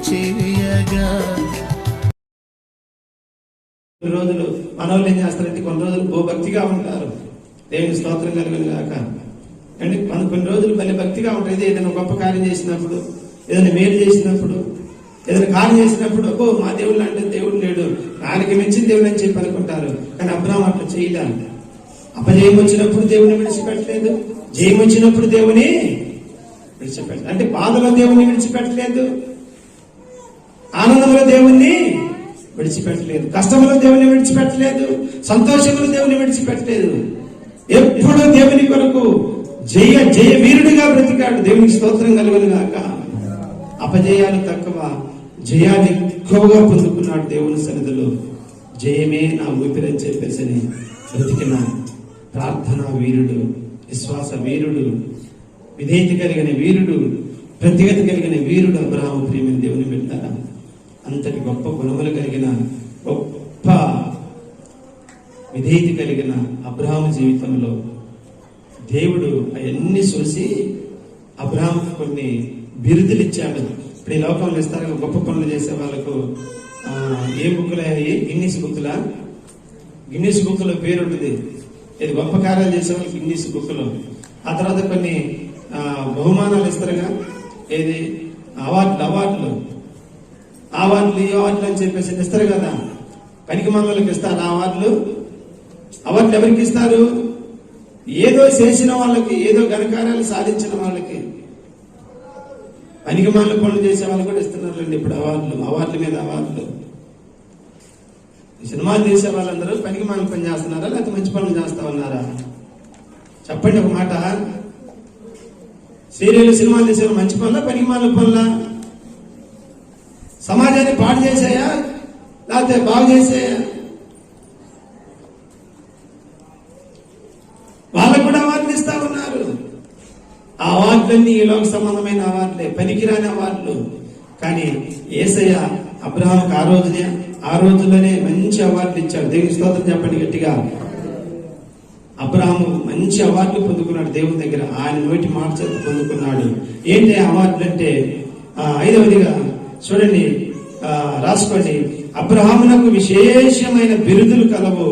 చేయగా రోజులు మనోళ్ళు ఏం చేస్తారంటే కొన్ని రోజులు భక్తిగా ఉంటారు. దేవుని స్తోత్రం కలుగును గాక. అంటే కొన్ని రోజులు మళ్ళీ భక్తిగా ఉంటుంది. ఏదైనా గొప్ప కార్యం చేసినప్పుడు, ఏదైనా మేలు చేసినప్పుడు, ఏదైనా కార్యం చేసినప్పుడు మా దేవుడు అంటే దేవుడు లేడు, ఆయనకి మించిన దేవుడు అని చెప్పి అనుకుంటారు. కానీ అబ్రాహాము అట్లా చేయలే. అపజయం వచ్చినప్పుడు దేవుని విడిచిపెట్టలేదు, జయం వచ్చినప్పుడు దేవుని విడిచిపెట్టలేదు. అంటే బాధలో దేవుని విడిచిపెట్టలేదు, ఆనందంలో దేవుణ్ణి విడిచిపెట్టలేదు, కష్టంలో దేవుని విడిచిపెట్టలేదు, సంతోషంలో దేవుని విడిచిపెట్టలేదు. ఎప్పుడూ దేవుని కొరకు జయ జయ వీరుడిగా బ్రతికాడు. దేవునికి స్తోత్రం కలుగును గాక. అపజయాలు తక్కువ, జయాన్ని ఎక్కువగా పొందుకున్నాడు దేవుని సన్నిధిలో. జయమే నా ఊపిరని చెప్పేసి బ్రతికిన ప్రార్థన వీరుడు, విశ్వాస వీరుడు, విధేయత కలిగిన వీరుడు, ప్రతిగత కలిగిన వీరుడు అబ్రాహాము. ప్రియమైన దేవుని బిడ్డలారా, అంతటి గొప్ప గుణములు కలిగిన గొప్ప విధేయత కలిగిన అబ్రాహాము జీవితంలో దేవుడు అవన్నీ చూసి అబ్రాహాముకు కొన్ని బిరుదులు ఇచ్చాడు. ఇప్పుడు ఈ లోకంలో ఇస్తారు గొప్ప పనులు చేసే వాళ్ళకు ఏ బుక్కులు అయ్యాయి? గిన్నీస్ బుక్కులా? గిన్నీస్ బుక్ లో పేరు ఉంటుంది. ఇది గొప్ప కార్యాలు చేసే వాళ్ళకి గిన్నీస్ బుక్ లో. ఆ తర్వాత కొన్ని బహుమానాలు ఇస్తారుగా, ఏది అవార్డులు అని చెప్పేసి ఇస్తారు కదా. పనికి మనలకు ఇస్తారు అవార్డులు ఎవరికి ఇస్తారు? ఏదో చేసిన వాళ్ళకి, ఏదో ఘనకార్యాలు సాధించిన వాళ్ళకి. పనికి మనలు పనులు చేసే వాళ్ళు కూడా ఇస్తున్నారండి ఇప్పుడు అవార్డుల మీద అవార్డులు. సినిమాలు చేసే వాళ్ళందరూ పనికి మనలు పని చేస్తున్నారా, లేకపోతే మంచి పనులు చేస్తా ఉన్నారా? చెప్పండి ఒక మాట. సీరియల్ సినిమాలు చేసే మంచి పనులా, పనికి మనల పనులా? సమాజాన్ని పాడు చేసాయా, లేకపోతే బాగు చేసాయా? వాళ్ళకు కూడా అవార్డులు ఇస్తా ఉన్నారు. ఆ అవార్డులన్నీ ఈ లోక సంబంధమైన అవార్డులే, పనికిరాని అవార్డులు. కానీ యేసయ్య అబ్రాహాముకు ఆ రోజులోనే మంచి అవార్డులు ఇచ్చాడు. దేవుని స్తోత్రం చెప్పండి గట్టిగా. అబ్రాహాము మంచి అవార్డులు పొందుకున్నాడు దేవుని దగ్గర, ఆయన నోటి మాట చేత పొందుకున్నాడు. ఏంటి అవార్డులు అంటే? 5వదిగా చూడండి, రాసుకోండి. అబ్రాహామునకు విశేషమైన బిరుదులు కలవు,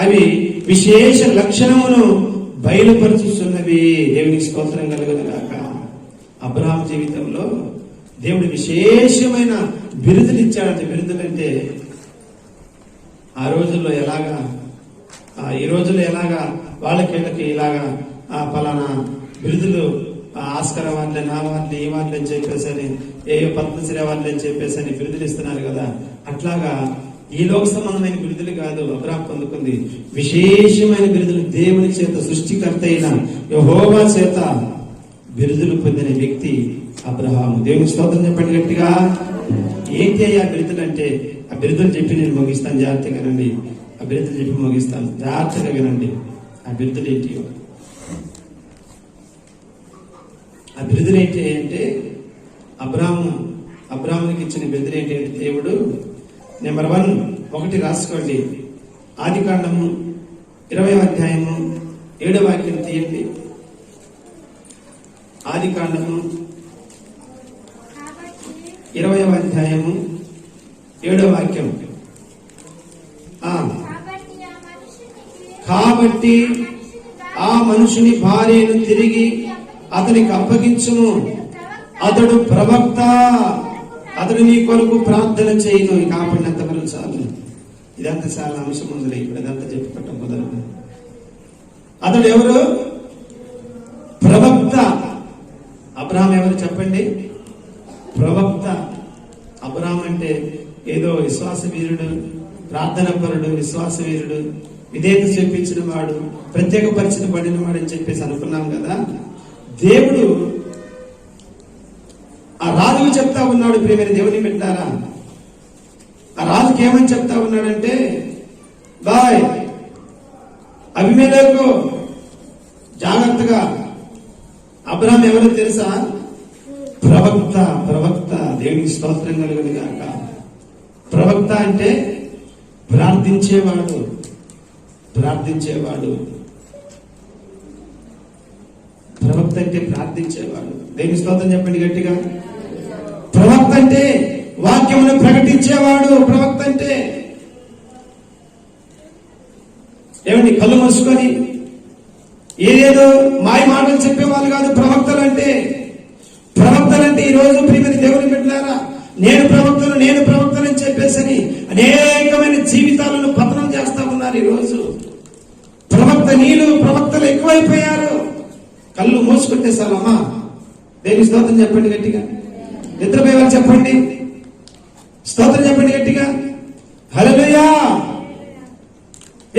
అవి విశేష లక్షణమును బయలుపరుచుతున్నవి. దేవునికి స్తోత్రం కలుగును గాక. అబ్రాహాము జీవితంలో దేవుడు విశేషమైన బిరుదులు ఇచ్చాడంటే, బిరుదులు అంటే ఆ రోజుల్లో ఎలాగా, ఈ రోజుల్లో ఎలాగా వాళ్ళకి ఇలాగా పలానా బిరుదులు, ఆస్కర్ అవార్డులు, నా అవార్డులు, ఈ అవార్డులు అని చెప్పేసి, ఏ పద్మశ్రీ అవార్డులు అని చెప్పేసి బిరుదులు ఇస్తున్నారు కదా. అట్లాగా ఈ లోక సంబంధమైన బిరుదులు కాదు అబ్రాహాము పొందుకుంది, విశేషమైన బిరుదులు. దేవుని చేత, సృష్టికర్త అయిన యెహోవా చేత బిరుదులు పొందిన వ్యక్తి అబ్రాహాము. దేవుని స్తోత్రం చెప్పండి గట్టిగా. ఏంటి ఆ బిరుదులు అంటే? ఆ బిరుదులు చెప్పి నేను ముగిస్తాను, జాగ్రత్తగా వినండి. ఆ బిరుదులు చెప్పి ముగిస్తాను, జాగ్రత్తగా వినండి. ఆ బిరుదులు ఏంటి? ఆ బిరుదులు ఏంటి అంటే, అబ్రాహామునికి ఇచ్చిన బిరుదులు ఏంటి అంటే, దేవుడు నెంబర్ 1 రాసుకోండి. ఆదికాండము 20వ అధ్యాయము 7వ వాక్యం తీయండి. ఆదికాండము 20వ అధ్యాయము 7వ వాక్యం. కాబట్టి ఆ మనుషుని భార్యను తిరిగి అతనికి అప్పగించుము, అతడు ప్రవక్త, అతడు నీ కొరకు ప్రార్థన చేయను. కాపాడినంత వరకు చాలు. ఇదంతా చాలా అంశం ఉందిలే, ఇప్పుడు ఇదంతా చెప్పుకోవటం కుదరదు. అతడు ఎవరు? ప్రవక్త. అబ్రాహాము ఎవరు చెప్పండి? ప్రవక్త. అబ్రాహాము అంటే ఏదో విశ్వాస వీరుడు, ప్రార్థన పరుడు, విశ్వాస వీరుడు, విధేయత చూపించిన వాడు, ప్రత్యేకపరిచిన పడిన వాడు అని చెప్పేసి అనుకున్నాం కదా. దేవుడు ఆ రాజుకు చెప్తా ఉన్నాడు. ప్రియమైన దేవుని బిడ్డలారా, ఆ రాజుకి ఏమని చెప్తా ఉన్నాడంటే, బాయ్ అబీమెలెకు జాగ్రత్తగా. అబ్రాహాము ఎవరో తెలుసా? ప్రవక్త. దేవునికి స్తోత్రం కలుగును గాక. ప్రవక్త అంటే ప్రార్థించేవాడు. ప్రవక్త అంటే ప్రార్థించేవాడు. దేవుని స్తోత్రం చెప్పండి గట్టిగా. ప్రవక్త అంటే వాక్యమును ప్రకటించేవాడు ప్రవక్త అంటే. ఏమండి, కళ్ళు మూసుకొని ఏదేదో మాయ మాటలు చెప్పేవాళ్ళు కాదు ప్రవక్తలంటే. ప్రవక్తలంటే ఈ రోజు ప్రియమైన దేవుని బిడ్డలారా, నేను ప్రవక్తను అని చెప్పేసి అనేకమైన జీవితాలను పతనం చేస్తా ఉన్నారు ఈ రోజు. ప్రవక్తలు ఎక్కువైపోయారు. కళ్ళు మూసుకుంటే చాలమ్మా, దేవుని స్తోత్రం చెప్పండి గట్టిగా. నిద్రపోయేవారు చెప్పండి, స్తోత్రం చెప్పండి గట్టిగా. హల్లెలూయా.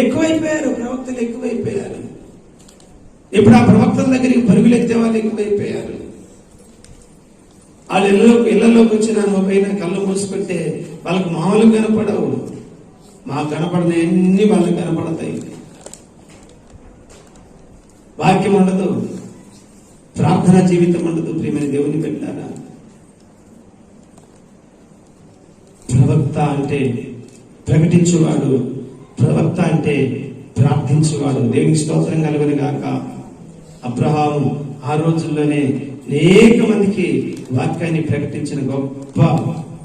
ఎక్కువైపోయారు, ప్రవక్తలు ఎక్కువైపోయారు. ఇప్పుడు ఆ ప్రవక్తల దగ్గరికి పరుగులెత్తే వాళ్ళు ఎక్కువైపోయారు. వాళ్ళ ఇళ్లలోకి వచ్చిన పైన కళ్ళు మూసుకుంటే వాళ్ళకు మామూలుగా కనపడవు, మాకు కనపడిన అన్ని వాళ్ళకి కనపడతాయి. వాక్యం ఉండదు, ప్రార్థనా జీవితం ఉండదు. ప్రియమైన దేవుని బిడ్డలారా, ప్రవక్త అంటే ప్రకటించువాడు, ప్రవక్త అంటే ప్రార్థించువాడు. దేవునికి స్తోత్రం కలుగును గాక. అబ్రహాము ఆ రోజుల్లోనే అనేక మందికి వాక్యాన్ని ప్రకటించిన గొప్ప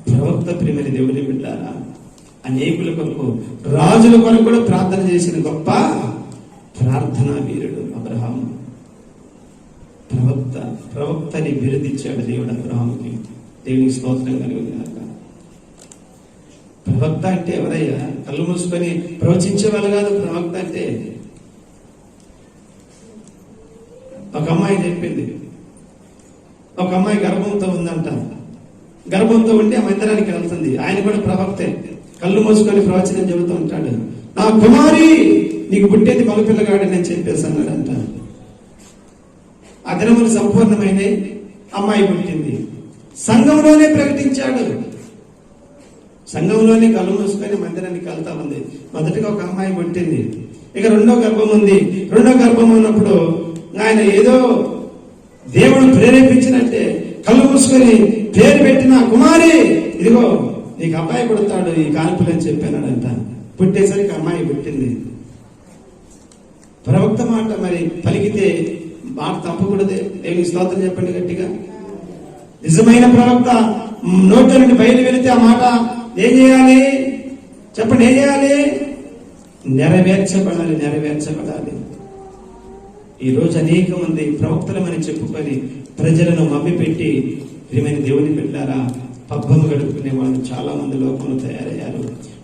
ప్రవక్త. ప్రియమైన దేవుని బిడ్డలారా, అనేకుల కొరకు, రాజుల కొరకు కూడా ప్రార్థన చేసిన గొప్ప ప్రార్థనా వీరుడు అబ్రహాము. ప్రవక్తని బిరుదిచ్చాడు దేవుడు అబ్రహాముకి. దేవునికి స్తోత్రం కలుగును గాక. ప్రవక్త అంటే ఎవరయ్యా? కళ్ళు మూసుకొని ప్రవచించే వాళ్ళు కాదు ప్రవక్త అంటే. ఒక అమ్మాయి చెప్పింది, ఒక అమ్మాయి గర్భంతో ఉందంట. గర్భంతో ఉండి ఆ మందిరానికి వెళ్తుంది. ఆయన కూడా ప్రవక్తే. కళ్ళు మూసుకొని ప్రవచనం చెబుతూ ఉంటాడు. నా కుమారి, నీకు పుట్టేది మగపిల్లగాడని నేను చెప్పేసి అన్నాడంట. ఆ దినములు సంపూర్ణమైన అమ్మాయి పుట్టింది. సంఘంలోనే ప్రకటించాడు. సంఘంలోనే కళ్ళు మూసుకొని మందిరానికి వెళ్తా ఉంది. మొదటిగా ఒక అమ్మాయి పుట్టింది. ఇక రెండో గర్భం ఉంది. రెండో గర్భం ఉన్నప్పుడు ఆయన ఏదో దేవుడు ప్రేరేపించినట్టే కళ్ళు మూసుకొని పేరు పెట్టిన కుమారి, ఇదిగో నీకు అబ్బాయి పుడతాడు ఈ కాన్పులని చెప్పానంట. పుట్టేసరికి అమ్మాయి పుట్టింది. ప్రవక్త మాట మరి పలికితే మాట తప్పకూడదే. దేవునికి స్తోత్రం చెప్పండి గట్టిగా. నిజమైన ప్రవక్త నోట్ల నుండి బయలు వెళితే ఆ మాట ఏం చేయాలి చెప్పండి? ఏం చేయాలి? నెరవేర్చబడాలి. ఈ రోజు అనేక మంది ప్రవక్తలమని చెప్పుకొని ప్రజలను మభ్యపెట్టి ప్రియమైన దేవుని బిడ్డలారా పబ్బము గడుపుకునే వాళ్ళు చాలా మంది లోకంలో తయారయ్యారు.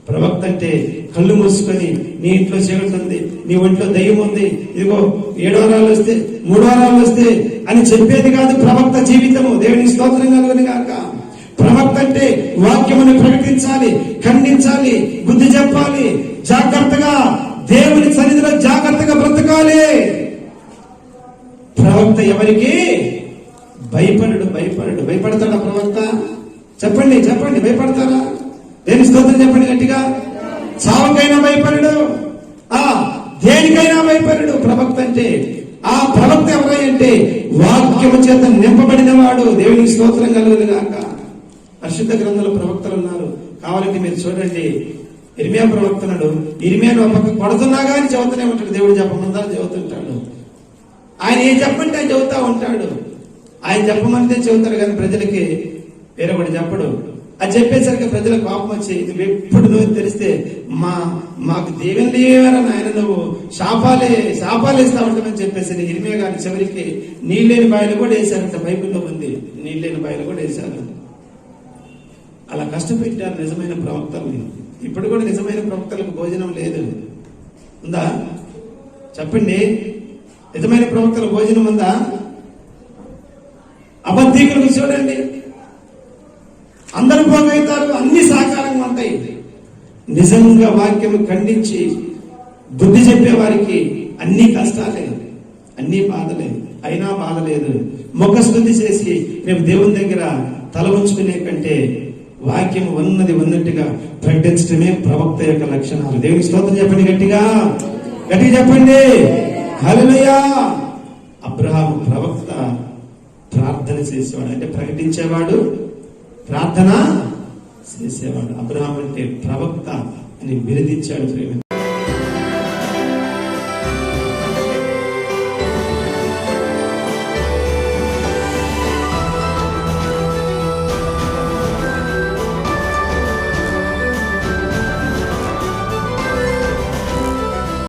ప్రవక్త అంటే కళ్ళు మూసుకొని నీ ఇంట్లో చీకటి ఉంది, నీ ఒంట్లో దయ్యం ఉంది, ఇదిగో 7 వారాలు వస్తే 3 వారాలు వస్తే అని చెప్పేది కాదు ప్రవక్త జీవితము. దేవుని స్తోత్రం కలుగును గాక. ప్రవక్త అంటే వాక్యమును ప్రకటించాలి, ఖండించాలి, బుద్ధి చెప్పాలి, జాగ్రత్తగా దేవుని సన్నిధిలో జాగ్రత్తగా బ్రతకాలి. ప్రవక్త ఎవరికి భయపడతాడా ప్రవక్త? చెప్పండి భయపడతారా? దేని స్తోత్రం చెప్పండి గట్టిగా. చావుకైనా భయపడడు, దేనికైనా భయపడడు ప్రవక్త అంటే. ఆ ప్రవక్త ఎవరై అంటే వాక్యము చేత నింపబడిన వాడు. దేవునికి స్తోత్రం కలుగును గాక. పరిశుద్ధ గ్రంథంలో ప్రవక్తలు ఉన్నారు, కావాలంటే మీరు చూడండి. ఇర్మియా ప్రవక్తనుడు, ఇర్మియాను ఒక పక్క కొడుతున్నా కానీ చదువుతూనే ఉంటాడు. దేవుడు చెప్పమంతా చదువుతుంటాడు. ఆయన ఏం చెప్పంటే ఆయన చదువుతా ఉంటాడు. ఆయన చెప్పమంటే చెబుతాడు కానీ ప్రజలకి వేరొకటి చెప్పడు. అది చెప్పేసరికి ప్రజలకు కోపం వచ్చి నువ్వు ఎప్పుడు నువ్వు తెలిస్తే మాకు దేవుని లేవరా నాయన, నువ్వు శాపాలే ఇస్తా ఉంటామని చెప్పేసి ఇర్మియా గారి చివరికి నీళ్ళేని బాయిలు కూడా వేశారంట. బైబిల్లో ఉంది, నీళ్ళేని బాయిలు కూడా వేశారు. అలా కష్టపెట్టారు నిజమైన ప్రవక్తల్ని. ఇప్పుడు కూడా నిజమైన ప్రవక్తలకు భోజనం లేదు. ఉందా చెప్పండి? నిజమైన ప్రవక్తల భోజనం ఉందా? అబద్ధీకులకు చూడండి, అందరూ పోగవుతారు, అన్ని సాకారంగా ఉంటాయి. నిజంగా వాక్యం ఖండించి బుద్ధి చెప్పే వారికి అన్ని కష్టాలే, అన్ని బాధలే. అయినా బాధ లేదు. ముఖస్తుతి చేసి రేపు దేవుని దగ్గర తల ఉంచుకునే కంటే వాక్యం ఉన్నట్టుగా ప్రకటించడమే ప్రవక్త యొక్క లక్షణాలు. దేవుని స్తోత్రం చెప్పండి గట్టిగా చెప్పండి. హల్లెలూయా. అబ్రహాము ప్రవక్త ప్రార్థన చేసేవాడు, అంటే ప్రకటించేవాడు, ప్రార్థన చేసేవాడు. అబ్రహాం అంటే ప్రవక్త అని బిరుదిచ్చాడు ప్రేమ.